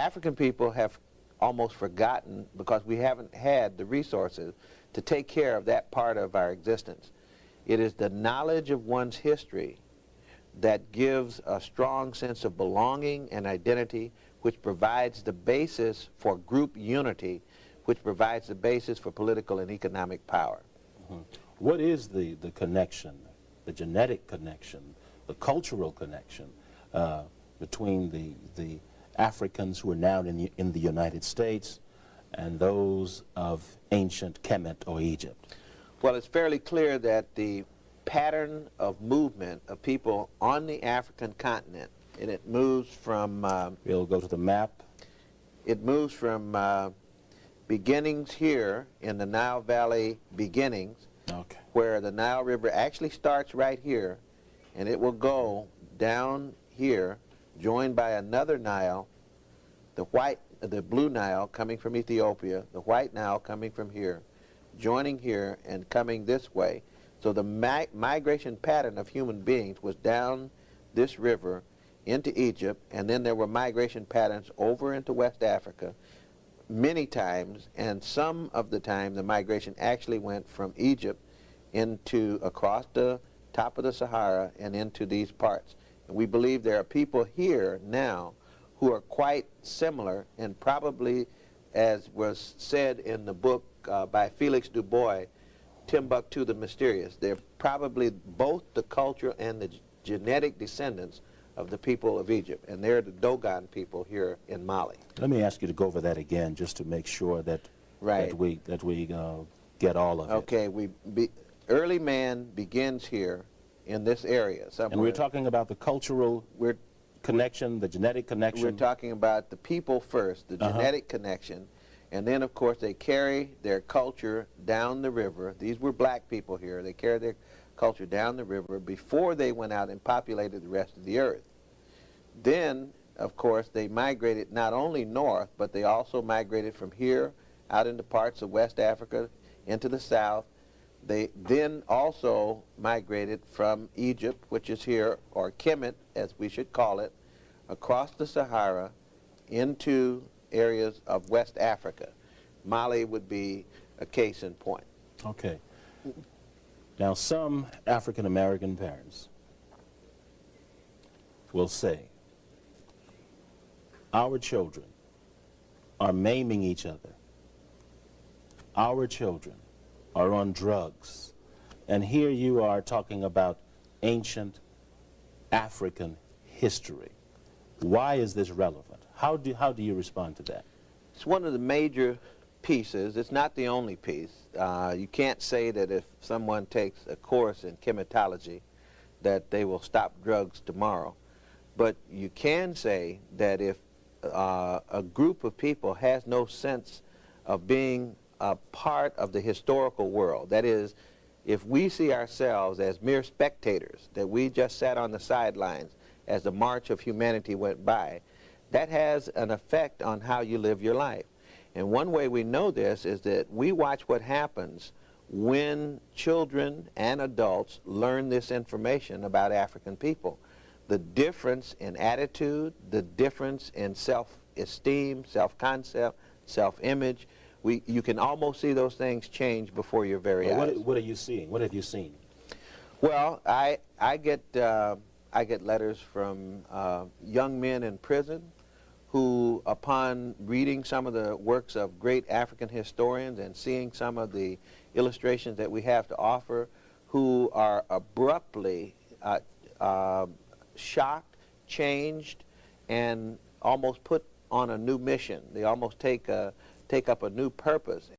African people have almost forgotten because we haven't had the resources to take care of that part of our existence. It is the knowledge of one's history that gives a strong sense of belonging and identity, which provides the basis for group unity, which provides the basis for political and economic power. Mm-hmm. What is the connection, the genetic connection, the cultural connection between the Africans who are now in the United States and those of ancient Kemet or Egypt? Well, it's fairly clear that the pattern of movement of people on the African continent, and it moves from... we'll go to the map. It moves from beginnings here in the Nile Valley beginnings, okay, where the Nile River actually starts right here, and it will go down here, joined by another Nile, the blue Nile coming from Ethiopia, the white Nile coming from here, joining here and coming this way. So the migration pattern of human beings was down this river into Egypt, and then there were migration patterns over into West Africa many times, and some of the time the migration actually went from Egypt across the top of the Sahara and into these parts. And we believe there are people here now who are quite similar, and probably, as was said in the book by Felix Du Bois, Timbuktu the Mysterious, they're probably both the cultural and the genetic descendants of the people of Egypt, and they're the Dogon people here in Mali. Let me ask you to go over that again, just to make sure that we get all of it. Okay, early man begins here in this area somewhere. And we're talking about the cultural connection, the genetic connection. We're talking about the people first, the genetic connection, and then of course they carry their culture down the river. These were black people here. They carried their culture down the river before they went out and populated the rest of the earth. Then, of course, they migrated not only north, but they also migrated from here out into parts of West Africa, into the south. They then also migrated from Egypt, which is here, or Kemet, as we should call it, across the Sahara into areas of West Africa. Mali would be a case in point. Okay. Now, some African-American parents will say, our children are maiming each other. Our children are on drugs. And here you are talking about ancient African history. Why is this relevant? How do you respond to that? It's one of the major pieces. It's not the only piece. You can't say that if someone takes a course in chematology that they will stop drugs tomorrow. But you can say that if a group of people has no sense of being a part of the historical world, that is, if we see ourselves as mere spectators, that we just sat on the sidelines as the march of humanity went by, that has an effect on how you live your life. And one way we know this is that we watch what happens when children and adults learn this information about African people. The difference in attitude, the difference in self-esteem, self-concept, self-image, you can almost see those things change before your very eyes. What are you seeing? What have you seen? Well, I get letters from young men in prison who, upon reading some of the works of great African historians and seeing some of the illustrations that we have to offer, who are abruptly shocked, changed, and almost put on a new mission. They almost take up a new purpose.